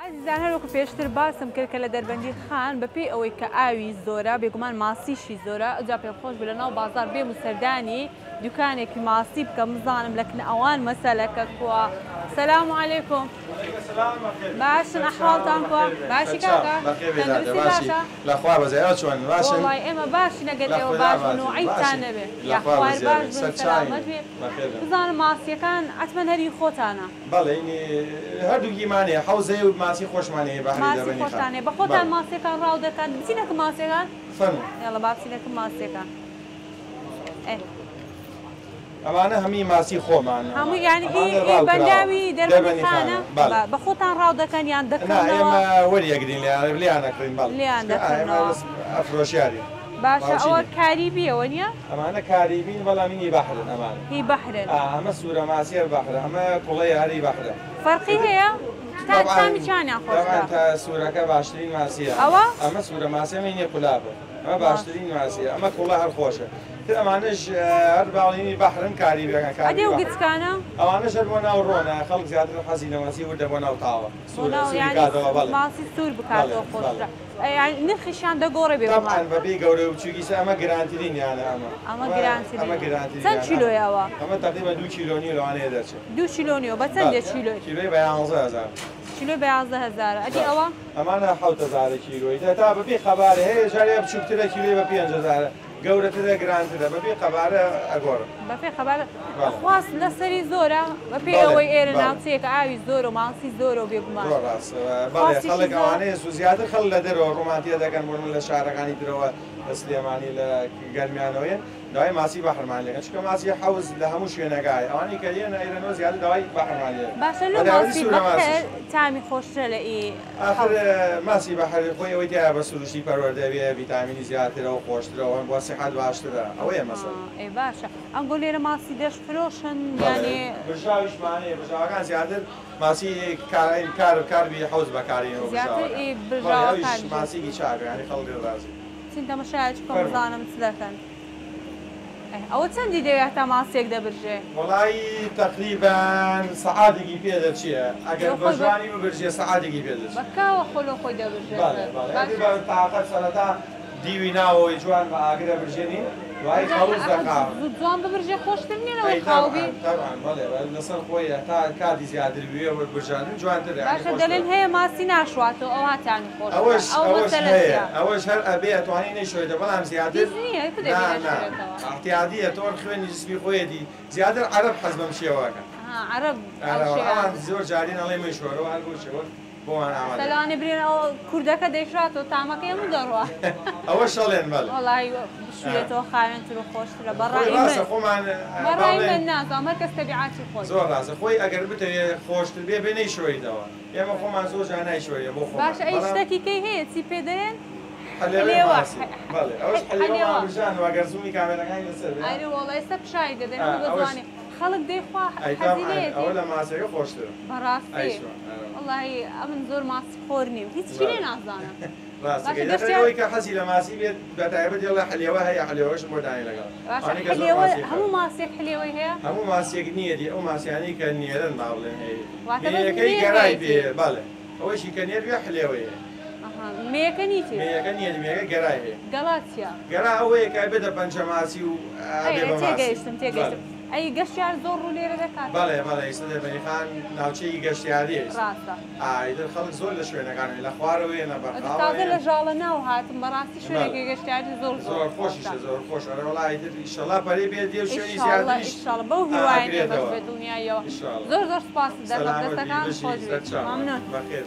عزیزان هەروەکو پێشتر باسم کرد کە لە دەربەندی خان بەپێی ئەوەی کە ئاوی زۆرە بێگومان ماسیشی زۆرە ئەجا پێم خۆش بە لەناو بازار بێم و سەردانی دوکانێکی ماسی بکەم بزانم لە کنەوان مەسەلەکە کووە. سەلام عەلەیکوم. باشن ئەحواڵتان کووە؟ باشی کاکە؟ تەندروستی باشە؟ لەخوا بەزەیە چۆن باشن؟ وەڵای ئێمە باشین ئەگەر ئێوە باشن و عیبتان نەبێ. یاخوار باش بن سەلامەت بێ. بزانم ماسیەکان عەتمەن هەری خۆتانە. بەڵێ هەردووگیمانەیە حەوزەیە و ماسی خۆشمانەیە بەهەری دەبەنی خان. خۆشتانێ بە خۆتان ماسیەکان ڕاو دەکەن بچینەکە ماسیەکان؟ فەرموو. یاڵە با بچینەکە ماسیەکان. ئەوانە هەمی ماسی خۆمانە. هەموو یعنی بەنداوی دەربەندی خانە بە خۆتان ڕاو دەکەن یان دەکەنەوە؟ ئێمە وەریەگرین لیان نەکڕین بەڵێ. لیان دەکەنەوە. ئەفرۆشیاری. باشە ئەوە کاریبیەوە نییە؟ ئەمانە کاریبین بەڵام هینی بەحرن ئەمانە. هی بەحرن. ئەمە سوورە ماسیە بەحرە ئەمە کوڵەی هەری بەحرە. فەرقی هەیە؟ تامی چانیان خۆشترە؟ تا سوورەکە باشترین ماسیە. ئەوە؟ ئەمە سوورە ماسیە هینی قولابە. ئەمە باشترین ماسیە. ئەمە کوڵە هەر خۆشە. ئەمانش هەر باڵینی بەحرن کاریبیەکان کاری. ئەدێ و گچکانە؟ ئەوانەش هەر بۆ ناو ڕۆنە خەڵک زیاتر حەزی لە ماسی وردە بۆ ناو تاوە. سووری کاتەوە بەڵێ. ماسی سوور بکاتەوە خۆشترە. نرخیشان دەگۆڕێ بێ طبعاً بەبێ گەورە و بچووکیسە ئەمە گرانترینیانە ئەمە. ئەمە گرانترین. ئەمە گرانترین. چەند کیلۆیە ئەوە؟ ئەمە تقریبا 2 کیلۆنی لەوانەیە دەرچێت. 2 کیلۆنیەوە بە چەندێ کیلۆی؟ کیلۆی بە 11000. کیلۆی بە 11000. ئەدی ئەوە؟ ئەمانە 7000 کیلۆی. تا بەبێ خەبارە هەیە جارێ بچووکترە کیلۆی بە 5000. گەورەترە گرانترە بەبێ خەبارە ئەگۆڕن. بەپێ خەبارە خواست لەسەری زۆرە بەپێ ئەوەی ئێرە ناوچەیەکە ئاوی زۆر و ماسی زۆر و بێگومان. ڕاست بەڵێ خەڵک ئەوانەیە زیاتر خەڵک لە دەرەوە ڕۆمانتیە دەکەن بۆ لە شارەکانی درەوە لە سلێمانی لە گەرمیانەوەیە داوای ماسی بەحرمان لێن چکە ماسی حەوز لە هەموو شوێنەکایە ئەوانی کە لێنە ئێرەنەوە زیاتر داوای بەحرمان لێن. باشە لە ماسی بەحر تامی خۆشترە لە ئی ئاخر ماسی بەحر خۆی ئەوەی تایە بە سروشتی پەروەردەبێ ڤیتامینی زیاترە و خۆشترەوە بۆ سیحەت باشترە ئەوەیە مەسەڵ. ئەی باشە ئەنگۆ لێرە ماسی دەشت فرۆشن یانێ برژاویشمانەیە برژاوەکان زیاتر ماسی کاربی حەوز بەکارێنەوە برژاوەکان ماسیی چاکە یعنی خەڵک ڕازی. چین تەماشایەکی کۆم بزانم چ دەکەن. ئەوە چەندی دەوێت تا ماسێک دەبرژێ؟ وەڵی تەقریبان سەعاتێکی پێ دەچیە ئەگەر بەژوانی ببرژێ سەعاتێکی پێ دەچێت. بەکاوە خۆلۆ خۆی دەبرژێت. بەڵێ تاقەت سەرەتا دیوی ناوەوەی جوان بە ئاگرە برژێنی دوای خەڵوز دەکات. جوان ببرژێ خۆشتر نیە لەوەی خاوبی؟ طبعاً بەڵێ لەسەر خۆی تا کاتی زیاتر بوێ برژاندن جوانترە. باشە دەڵێن هەیە ماسی ناشواتەوە ئەو هاتانی خۆش. ئەوەش هەیە ئەوەش هەر ئەبێ ئەتوانی نەیشۆیتە بەڵام زیاتر احتیاطیە تۆن خوێنی جسمی خۆیەتی زیاتر عەرەب حەز بەم شێوەکە. عەرەب ئەوان زۆر جارین ئەڵێ مەیشۆرەوە هەر بۆ شێوە بۆوان ئامادە. سەلانێ برێن ئەو کوردەکە دەیشاتەوە تامەکەی هەموو دەڕوا. ئەوە شەڵێن بەڵێ. وەڵی بشوێتەوە خاوێنتر و خۆشترە بەڕای من نازانم هەر کەس تەبیعاتی خۆی. زۆر ڕاستە خۆی ئەگەر بتەوێت خۆشتر بێ بێ نەیشۆیتەوە. ئێمە خۆمان زۆر جار نایشۆیە بۆ خۆمان. باشە ئەی شتێکی کەی هەیە چی پێ دەێن؟ حلێوە. بەڵێ ئەوش حلێوە برژانەوە ئەگەر زوومی کامێرەکانی لەسەر بێت. ئەیرە وەڵی ئێستا پیشایی دەدەن بزانێ. خەڵک دەیخوا حەزینەیەتی. ئەوە لە ماسەکە خۆشترە. بەڕاستی وەڵی ئەمن زۆر ماسی خۆر نیم هیچ شتێ نازانم. ڕاستەکەی کە حەزی لە ماسی بێت بەتایبەت دێڵە حلێوە هەیە حلێوەش بۆ دانی لەگەڵ. هەموو ماسێک حلێوەی هەیە؟ هەموو ماسێک نییە دی ئەو ماسیانەی کە نێرن ماڵێن هەیە. مێیەکەی گەرای بێ بەڵێ ئەوەشی کە نێر بێ حلێوەیە. مێیەکە نیتی؟ مێیەکە نییە مێیەکە گەرای هەیە. گەڵاتچیە؟ گەرا ئەوەیە کە بێتە پەنجە ماسی و ئەبێ بە ماسی. تێگەیشتم. ئەی گەشتیار زۆر ڕوو لێرە دەکات؟ بەڵێ ئێستا دەربەندی خان ناوچەیەکی گەشتیاریە. ڕاستە. ئایدر خەڵک زۆر لە شوێنەکانەوە لە خوارەوەیە نەبەرخاوە. تازە لە ژاڵە ناو هاتم بەڕاستی شوێنێکی گەشتیاری زۆر خۆشیشە زۆر خۆش وەڵی ئیشەڵا پەرەی بێت دێ شوێنی زیاتریش ئیشەڵا بەو هیوایە بێت بە دونیایەوە. زۆر سپاس دەستەکان خۆش بێت. مەمنون. بەخێر.